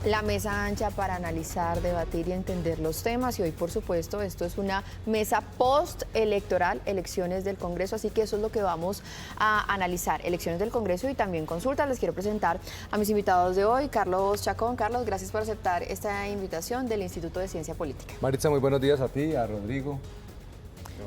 La mesa ancha para analizar, debatir y entender los temas. Y hoy, por supuesto, esto es una mesa post-electoral, elecciones del Congreso, así que eso es lo que vamos a analizar, elecciones del Congreso y también consultas. Les quiero presentar a mis invitados de hoy, Carlos Chacón. Carlos, gracias por aceptar esta invitación del Instituto de Ciencia Política. Maritza, muy buenos días a ti, a Rodrigo.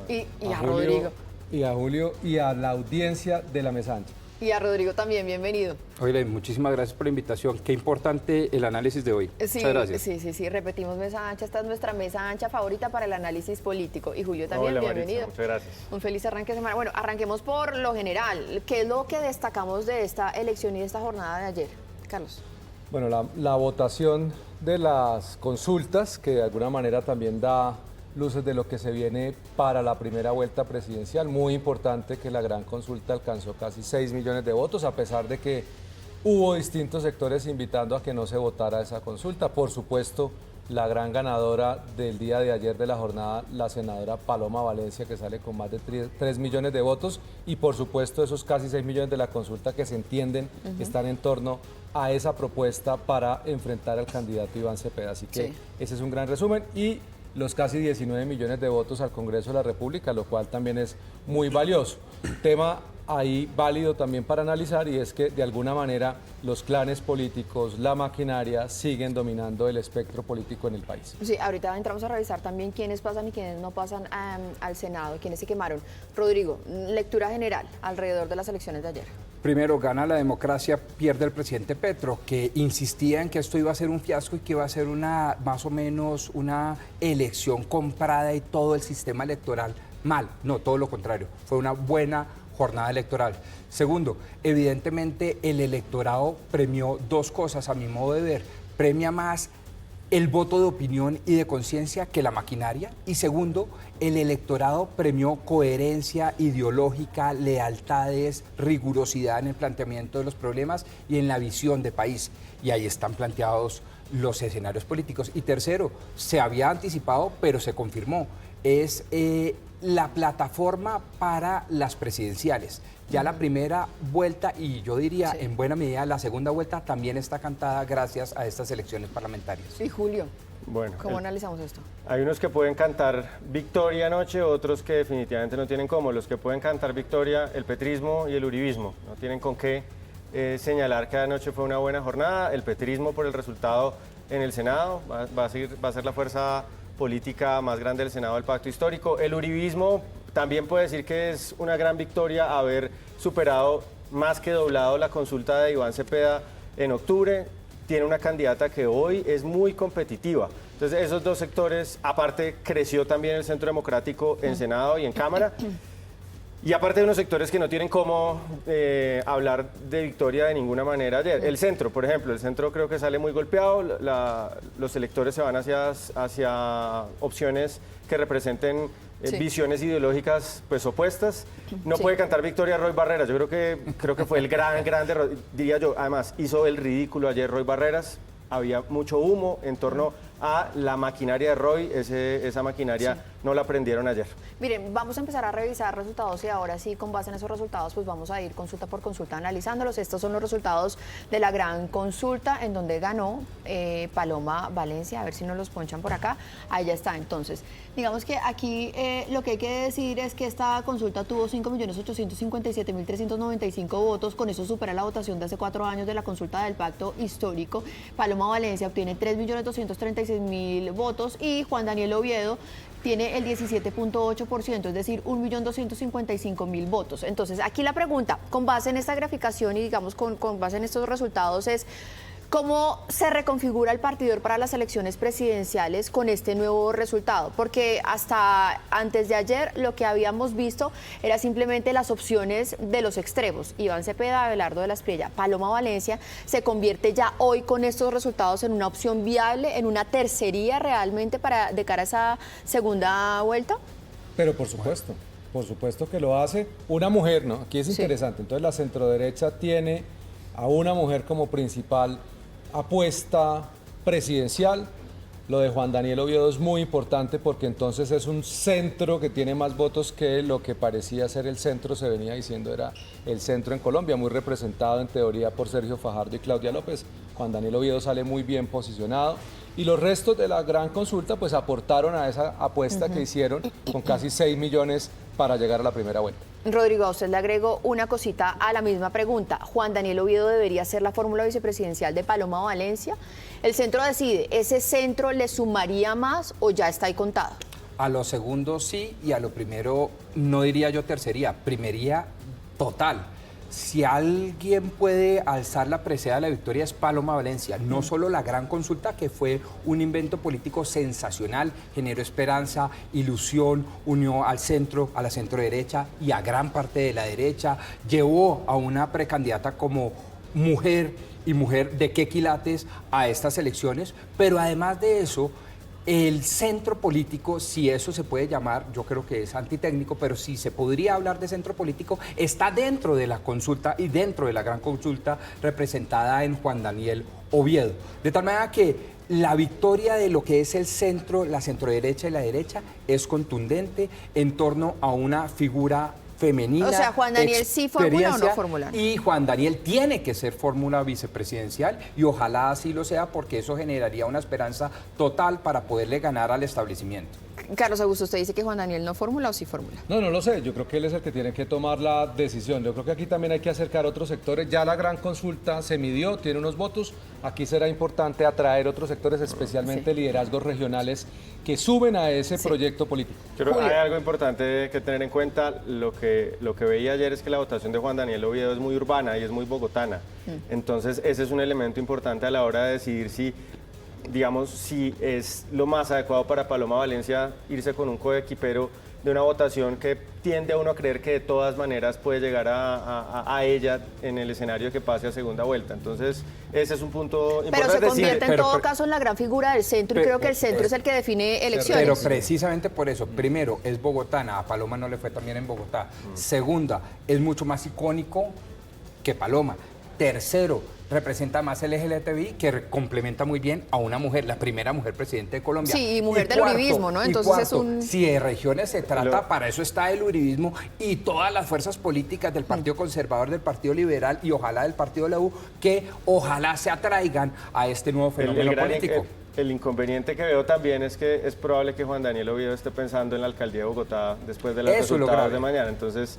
Y a Julio, Rodrigo. Y a Julio y a la audiencia de la mesa ancha. Y a Rodrigo también, bienvenido. Oye, muchísimas gracias por la invitación. Qué importante el análisis de hoy. Sí, muchas gracias. Sí, repetimos mesa ancha. Esta es nuestra mesa ancha favorita para el análisis político. Y Julio también, Hola, bienvenido. Maritza, muchas gracias. Un feliz arranque de semana. Bueno, arranquemos por lo general. ¿Qué es lo que destacamos de esta elección y de esta jornada de ayer? Carlos. Bueno, la votación de las consultas, que de alguna manera también da luces de lo que se viene para la primera vuelta presidencial. Muy importante que la gran consulta alcanzó casi 6 millones de votos, a pesar de que hubo distintos sectores invitando a que no se votara esa consulta. Por supuesto, la gran ganadora del día de ayer de la jornada, la senadora Paloma Valencia, que sale con más de 3 millones de votos, y por supuesto esos casi 6 millones de la consulta que se entienden están en torno a esa propuesta para enfrentar al candidato Iván Cepeda. Así que ese es un gran resumen. Y los casi 19 millones de votos al Congreso de la República, lo cual también es muy valioso. Tema ahí válido también para analizar, y es que de alguna manera los clanes políticos, la maquinaria, siguen dominando el espectro político en el país. Sí, ahorita entramos a revisar también quiénes pasan y quiénes no pasan al Senado, quiénes se quemaron. Rodrigo, lectura general alrededor de las elecciones de ayer. Primero, gana la democracia, pierde el presidente Petro, que insistía en que esto iba a ser un fiasco y que iba a ser más o menos una elección comprada y todo el sistema electoral mal. No, todo lo contrario. Fue una buena jornada electoral. Segundo, evidentemente el electorado premió dos cosas a mi modo de ver. Premia más el voto de opinión y de conciencia que la maquinaria. Y segundo, el electorado premió coherencia ideológica, lealtades, rigurosidad en el planteamiento de los problemas y en la visión de país. Y ahí están planteados los escenarios políticos. Y tercero, se había anticipado, pero se confirmó, es la plataforma para las presidenciales. Ya la primera vuelta, y yo diría en buena medida la segunda vuelta, también está cantada gracias a estas elecciones parlamentarias. Y Julio, Bueno, ¿cómo analizamos esto? hay unos que pueden cantar victoria anoche, otros que definitivamente no tienen cómo. Los que pueden cantar victoria, el petrismo y el uribismo. No tienen con qué señalar que anoche fue una buena jornada. El petrismo por el resultado en el Senado, va a ser la fuerza política más grande del Senado del Pacto Histórico. El uribismo también puede decir que es una gran victoria haber superado más que doblado la consulta de Iván Cepeda en octubre. Tiene una candidata que hoy es muy competitiva. Entonces esos dos sectores, aparte creció también el Centro Democrático en Senado y en Cámara. Y aparte de unos sectores que no tienen cómo hablar de victoria de ninguna manera ayer. El centro, por ejemplo, el centro creo que sale muy golpeado, los electores se van hacia opciones que representen visiones ideológicas pues opuestas. No puede cantar victoria Roy Barreras, yo creo que fue el grande, diría yo, además hizo el ridículo ayer Roy Barreras. Había mucho humo en torno a la maquinaria de Roy, esa maquinaria no la prendieron ayer. Miren, vamos a empezar a revisar resultados y ahora sí, con base en esos resultados, pues vamos a ir consulta por consulta analizándolos. Estos son los resultados de la gran consulta en donde ganó Paloma Valencia. A ver si nos los ponchan por acá. Ahí ya está. Entonces, digamos que aquí lo que hay que decir es que esta consulta tuvo 5.857.395 votos. Con eso supera la votación de hace 4 años de la consulta del Pacto Histórico. Paloma Valencia obtiene 3.236.000 votos y Juan Daniel Oviedo tiene el 17.8%, es decir, 1.255.000 votos. Entonces, aquí la pregunta, con base en esta graficación y digamos con base en estos resultados es, ¿cómo se reconfigura el partidor para las elecciones presidenciales con este nuevo resultado? Porque hasta antes de ayer lo que habíamos visto era simplemente las opciones de los extremos. Iván Cepeda, Abelardo de la Espriella, Paloma Valencia, se convierte ya hoy con estos resultados en una opción viable, en una tercería realmente de cara a esa segunda vuelta. Pero por supuesto que lo hace una mujer, ¿no? Aquí es interesante. Entonces la centroderecha tiene a una mujer como principal apuesta presidencial, Lo de Juan Daniel Oviedo es muy importante porque entonces es un centro que tiene más votos que lo que parecía ser el centro, se venía diciendo era el centro en Colombia, muy representado en teoría por Sergio Fajardo y Claudia López. Juan Daniel Oviedo sale muy bien posicionado y los restos de la gran consulta pues aportaron a esa apuesta que hicieron con casi 6 millones para llegar a la primera vuelta. Rodrigo, a usted le agrego una cosita a la misma pregunta. ¿Juan Daniel Oviedo debería ser la fórmula vicepresidencial de Paloma Valencia? El centro decide, ¿ese centro le sumaría más o ya está ahí contado? A lo segundo sí y a lo primero no diría yo tercería, primería total. Si alguien puede alzar la presea de la victoria es Paloma Valencia, no solo la gran consulta que fue un invento político sensacional, generó esperanza, ilusión, unió al centro, a la centro derecha y a gran parte de la derecha, llevó a una precandidata como mujer y mujer de qué quilates a estas elecciones, pero además de eso, el centro político, si eso se puede llamar, yo creo que es antitécnico, pero si se podría hablar de centro político, está dentro de la consulta y dentro de la gran consulta representada en Juan Daniel Oviedo. De tal manera que la victoria de lo que es el centro, la centroderecha y la derecha es contundente en torno a una figura femenina. O sea, Juan Daniel sí fórmula o no fórmula. Y Juan Daniel tiene que ser fórmula vicepresidencial y ojalá así lo sea porque eso generaría una esperanza total para poderle ganar al establecimiento. Carlos Augusto, ¿usted dice que Juan Daniel no fórmula o sí fórmula? No lo sé, yo creo que él es el que tiene que tomar la decisión. Yo creo que aquí también hay que acercar otros sectores. Ya la gran consulta se midió, tiene unos votos. Aquí será importante atraer otros sectores, especialmente liderazgos regionales que suben a ese proyecto político. Yo creo que hay algo importante que tener en cuenta. Lo que veía ayer es que la votación de Juan Daniel Oviedo es muy urbana y es muy bogotana. Entonces ese es un elemento importante a la hora de decidir si, digamos, si es lo más adecuado para Paloma Valencia irse con un coequipero de una votación que tiende a uno a creer que de todas maneras puede llegar a ella en el escenario que pase a segunda vuelta. Entonces, ese es un punto importante. Pero se convierte en todo caso en la gran figura del centro y creo que el centro es el que define elecciones. Pero precisamente por eso, primero, es bogotana, a Paloma no le fue tan bien en Bogotá. Segunda, es mucho más icónico que Paloma. Tercero, representa más el LGTBI que complementa muy bien a una mujer, la primera mujer presidente de Colombia. Sí, y mujer del uribismo, ¿no? Entonces cuarto, es un... si de regiones se trata, para eso está el uribismo y todas las fuerzas políticas del Partido Conservador, del Partido Liberal y ojalá del Partido de la U, que ojalá se atraigan a este nuevo fenómeno político. El inconveniente que veo también es que es probable que Juan Daniel Oviedo esté pensando en la alcaldía de Bogotá después de los resultados de mañana. Entonces,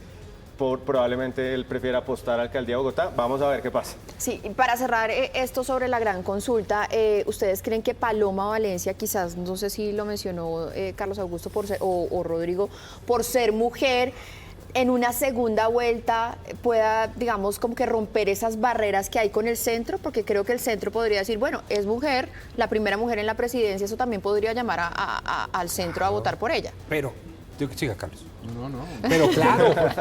probablemente él prefiera apostar a alcaldía de Bogotá. Vamos a ver qué pasa. Sí, para cerrar esto sobre la gran consulta, ¿ustedes creen que Paloma Valencia, quizás, no sé si lo mencionó Carlos Augusto por ser, o Rodrigo, por ser mujer, en una segunda vuelta pueda, digamos, como que romper esas barreras que hay con el centro? Porque creo que el centro podría decir, bueno, es mujer, la primera mujer en la presidencia, eso también podría llamar al centro a votar por ella. Pero, siga, Carlos. No.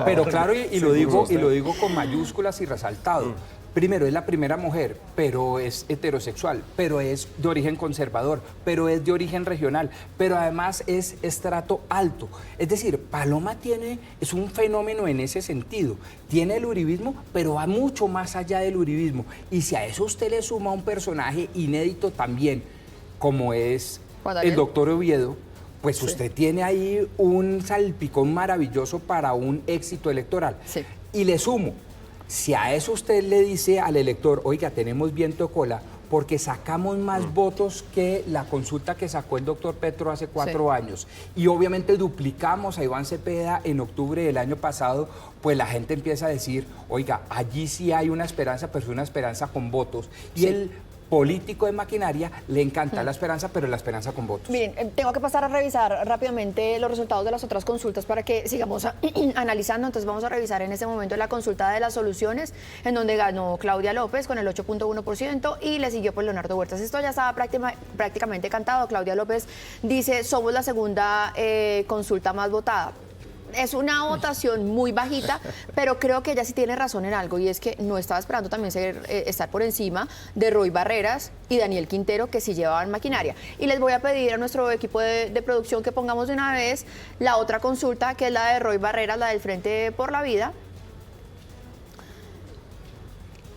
Pero claro, y lo digo con mayúsculas y resaltado. Primero, es la primera mujer, pero es heterosexual, pero es de origen conservador, pero es de origen regional, pero además es estrato alto. Es decir, Paloma es un fenómeno en ese sentido. Tiene el uribismo, pero va mucho más allá del uribismo. Y si a eso usted le suma un personaje inédito también, como es el doctor Oviedo, pues usted tiene ahí un salpicón maravilloso para un éxito electoral. Sí. Y le sumo, si a eso usted le dice al elector, oiga, tenemos viento de cola, porque sacamos más votos que la consulta que sacó el doctor Petro hace 4 años, y obviamente duplicamos a Iván Cepeda en octubre del año pasado, pues la gente empieza a decir, oiga, allí sí hay una esperanza, pero es una esperanza con votos. Y el político de maquinaria le encanta la esperanza, pero la esperanza con votos. Miren, tengo que pasar a revisar rápidamente los resultados de las otras consultas para que sigamos analizando. Entonces vamos a revisar en este momento la consulta de las soluciones, en donde ganó Claudia López con el 8.1% y le siguió pues Leonardo Huertas. Esto ya estaba prácticamente cantado. Claudia López dice, somos la segunda consulta más votada. Es una votación muy bajita, pero creo que ella sí tiene razón en algo, y es que no estaba esperando también estar por encima de Roy Barreras y Daniel Quintero, que sí llevaban maquinaria. Y les voy a pedir a nuestro equipo de producción que pongamos de una vez la otra consulta, que es la de Roy Barreras, la del Frente por la Vida.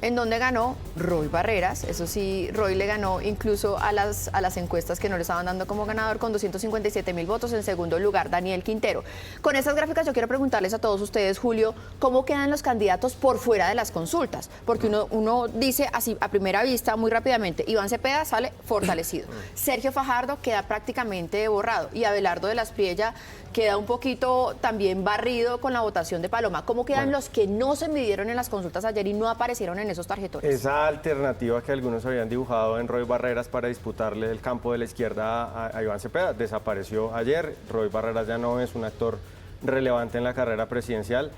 en donde ganó Roy Barreras. Eso sí, Roy le ganó incluso a las encuestas que no le estaban dando como ganador, con 257.000 votos. En segundo lugar, Daniel Quintero. Con estas gráficas yo quiero preguntarles a todos ustedes, Julio, ¿cómo quedan los candidatos por fuera de las consultas? Porque uno dice así a primera vista, muy rápidamente, Iván Cepeda sale fortalecido, Sergio Fajardo queda prácticamente borrado y Abelardo de la Espriella queda un poquito también barrido con la votación de Paloma. ¿Cómo quedan los que no se midieron en las consultas ayer y no aparecieron en esos tarjetones? Esa alternativa que algunos habían dibujado en Roy Barreras para disputarle el campo de la izquierda a Iván Cepeda desapareció ayer. Roy Barreras ya no es un actor relevante en la carrera presidencial.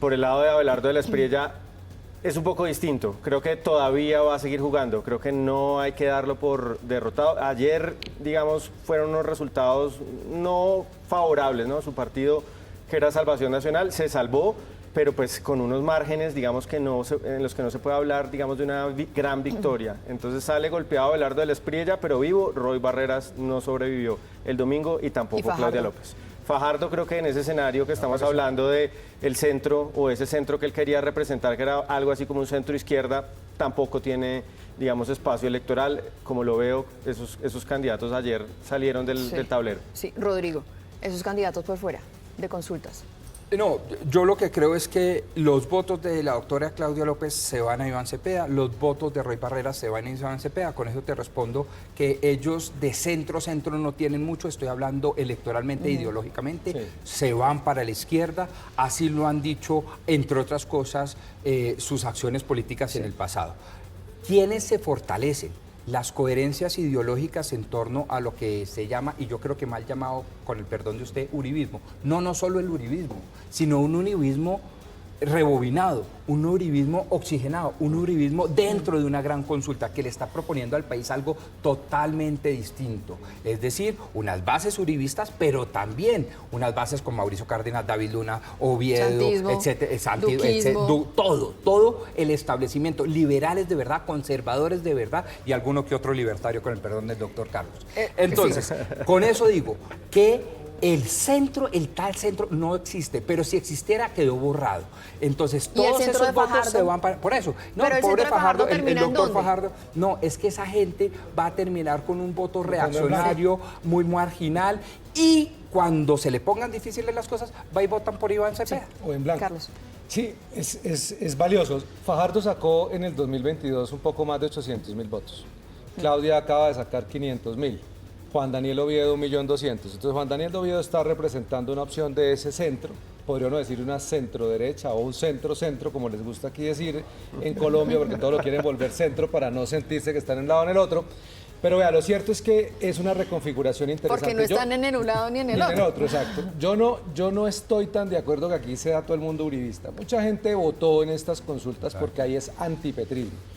Por el lado de Abelardo de la Espriella es un poco distinto. Creo que todavía va a seguir jugando. Creo que no hay que darlo por derrotado. Ayer, digamos, fueron unos resultados no favorables, ¿no? Su partido, que era Salvación Nacional, se salvó, pero pues con unos márgenes, digamos, en los que no se puede hablar, digamos, de una gran victoria. Entonces sale golpeado Abelardo de la Espriella, pero vivo. Roy Barreras no sobrevivió el domingo y tampoco Claudia López. Fajardo, creo que en ese escenario que estamos hablando de el centro, o ese centro que él quería representar, que era algo así como un centro izquierda, tampoco tiene, digamos, espacio electoral. Como lo veo, esos candidatos ayer salieron del tablero. Sí, Rodrigo, esos candidatos por fuera de consultas. No, yo lo que creo es que los votos de la doctora Claudia López se van a Iván Cepeda, los votos de Roy Barreras se van a Iván Cepeda. Con eso te respondo que ellos de centro no tienen mucho, estoy hablando electoralmente, ideológicamente, se van para la izquierda, así lo han dicho, entre otras cosas, sus acciones políticas en el pasado. ¿Quiénes se fortalecen? Las coherencias ideológicas en torno a lo que se llama, y yo creo que mal llamado, con el perdón de usted, uribismo. No solo el uribismo, sino un uribismo rebobinado, un uribismo oxigenado, un uribismo dentro de una gran consulta que le está proponiendo al país algo totalmente distinto. Es decir, unas bases uribistas, pero también unas bases con Mauricio Cárdenas, David Luna, Oviedo, etcétera, todo el establecimiento, liberales de verdad, conservadores de verdad y alguno que otro libertario, con el perdón del doctor Carlos. Entonces, con eso digo que el centro, el tal centro, no existe, pero si existiera quedó borrado. Entonces todos esos votos se van para... Por eso, no, pero el pobre Fajardo, el doctor ¿dónde? Fajardo, no, es que esa gente va a terminar con un voto reaccionario, muy marginal, y cuando se le pongan difíciles las cosas, va y votan por Iván Cepeda. O en blanco. Carlos. Sí, es valioso. Fajardo sacó en el 2022 un poco más de 800.000 votos. Claudia acaba de sacar 500.000. Juan Daniel Oviedo 1.200.000. Entonces Juan Daniel Oviedo está representando una opción de ese centro, podría no decir una centro-derecha o un centro-centro, como les gusta aquí decir en Colombia, porque todos lo quieren volver centro para no sentirse que están en un lado o en el otro. Pero vea, lo cierto es que es una reconfiguración interesante. Porque no están en un lado ni en el otro. Exacto. Yo no estoy tan de acuerdo que aquí sea todo el mundo uribista. Mucha gente votó en estas consultas porque ahí es antipetrismo.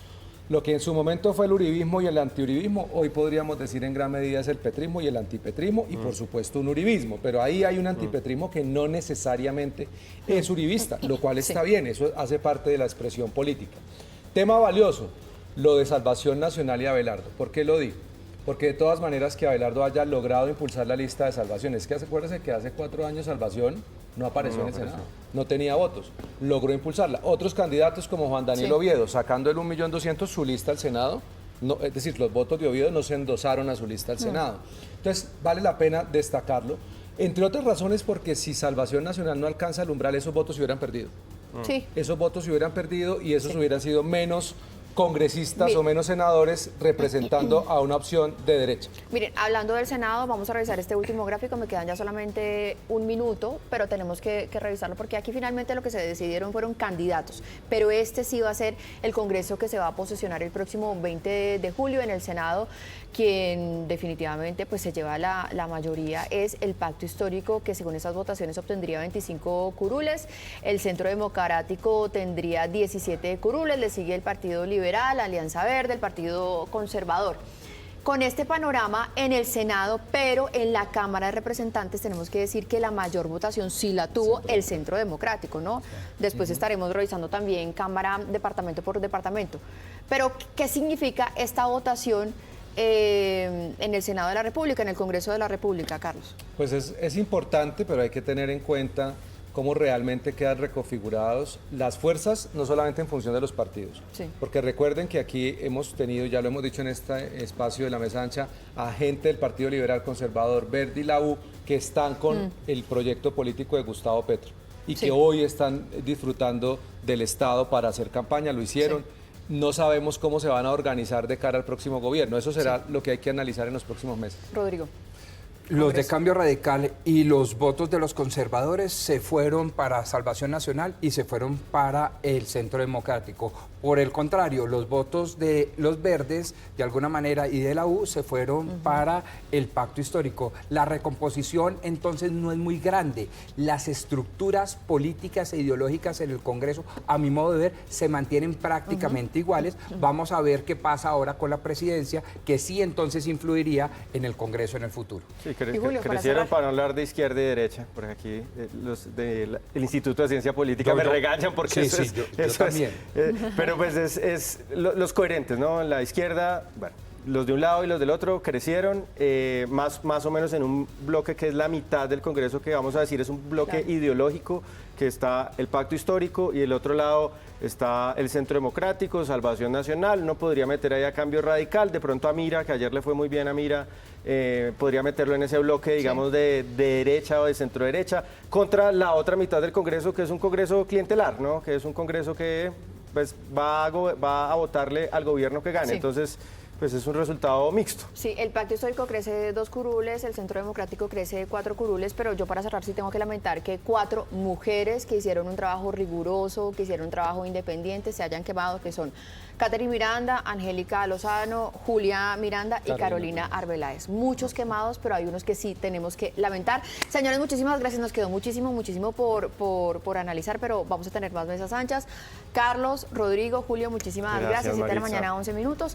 Lo que en su momento fue el uribismo y el antiuribismo, hoy podríamos decir en gran medida es el petrismo y el antipetrismo y por supuesto un uribismo, pero ahí hay un antipetrismo que no necesariamente es uribista, lo cual está bien, eso hace parte de la expresión política. Tema valioso, lo de Salvación Nacional y Abelardo. ¿Por qué lo digo? Porque de todas maneras que Abelardo haya logrado impulsar la lista de Salvación, es que acuérdense que hace 4 años Salvación no apareció en el Senado, no tenía votos, logró impulsarla. Otros candidatos como Juan Daniel Oviedo, sacando el 1.200.000 su lista al Senado, no, es decir, los votos de Oviedo no se endosaron a su lista al Senado. Entonces, vale la pena destacarlo, entre otras razones porque si Salvación Nacional no alcanza el umbral, esos votos se hubieran perdido. Esos votos se hubieran perdido y esos hubieran sido menos congresistas o menos senadores representando a una opción de derecha. Miren, hablando del Senado, vamos a revisar este último gráfico, me quedan ya solamente 1 minuto, pero tenemos que revisarlo porque aquí finalmente lo que se decidieron fueron candidatos, pero este sí va a ser el Congreso que se va a posesionar el próximo 20 de julio en el Senado. Quien definitivamente pues se lleva la mayoría es el Pacto Histórico, que según esas votaciones obtendría 25 curules, el Centro Democrático tendría 17 curules, le sigue el Partido Liberal, Alianza Verde, el Partido Conservador. Con este panorama en el Senado, pero en la Cámara de Representantes tenemos que decir que la mayor votación sí la tuvo el Centro Democrático, ¿no? Después estaremos revisando también Cámara, departamento por departamento. Pero, ¿qué significa esta votación en el Senado de la República, en el Congreso de la República, Carlos? Pues es importante, pero hay que tener en cuenta cómo realmente quedan reconfigurados las fuerzas, no solamente en función de los partidos. Sí. Porque recuerden que aquí hemos tenido, ya lo hemos dicho en este espacio de la mesa ancha, a gente del Partido Liberal Conservador, Verde y la U, que están con el proyecto político de Gustavo Petro y Sí. que hoy están disfrutando del Estado para hacer campaña, lo hicieron. No sabemos cómo se van a organizar de cara al próximo gobierno. Eso será lo que hay que analizar en los próximos meses. Rodrigo. Los de Cambio Radical y los votos de los conservadores se fueron para Salvación Nacional y se fueron para el Centro Democrático. Por el contrario, los votos de los verdes, de alguna manera, y de la U se fueron para el Pacto Histórico. La recomposición entonces no es muy grande. Las estructuras políticas e ideológicas en el Congreso, a mi modo de ver, se mantienen prácticamente iguales. Vamos a ver qué pasa ahora con la presidencia, que sí entonces influiría en el Congreso en el futuro. Sí, Y Julio, para crecieron cerrar. para no hablar de izquierda y derecha, porque aquí los del Instituto de Ciencia Política Yo- me yo- regañan porque sí, eso sí, es... yo eso es, también. pero pues los coherentes, ¿no? La izquierda, bueno, los de un lado y los del otro crecieron más o menos en un bloque que es la mitad del Congreso, que vamos a decir es un bloque Claro. ideológico, que está el Pacto Histórico y el otro lado está el Centro Democrático, Salvación Nacional. No podría meter ahí a Cambio Radical, de pronto a Mira, que ayer le fue muy bien a Mira, podría meterlo en ese bloque, digamos, de derecha o de centro derecha, contra la otra mitad del Congreso, que es un Congreso clientelar, ¿no? Que es un Congreso que pues, va a votarle al gobierno que gane. Sí. Entonces, pues es un resultado mixto. Sí, el Pacto Histórico crece 2 curules, el Centro Democrático crece 4 curules, pero yo para cerrar sí tengo que lamentar que 4 mujeres que hicieron un trabajo riguroso, que hicieron un trabajo independiente, se hayan quemado, que son Catherine Miranda, Angélica Lozano, Julia Miranda y Carolina Arbeláez. Muchos quemados, pero hay unos que sí tenemos que lamentar. Señores, muchísimas gracias, nos quedó muchísimo por analizar, pero vamos a tener más mesas anchas. Carlos, Rodrigo, Julio, muchísimas gracias. 7 de la Maritza. mañana, 11 minutos.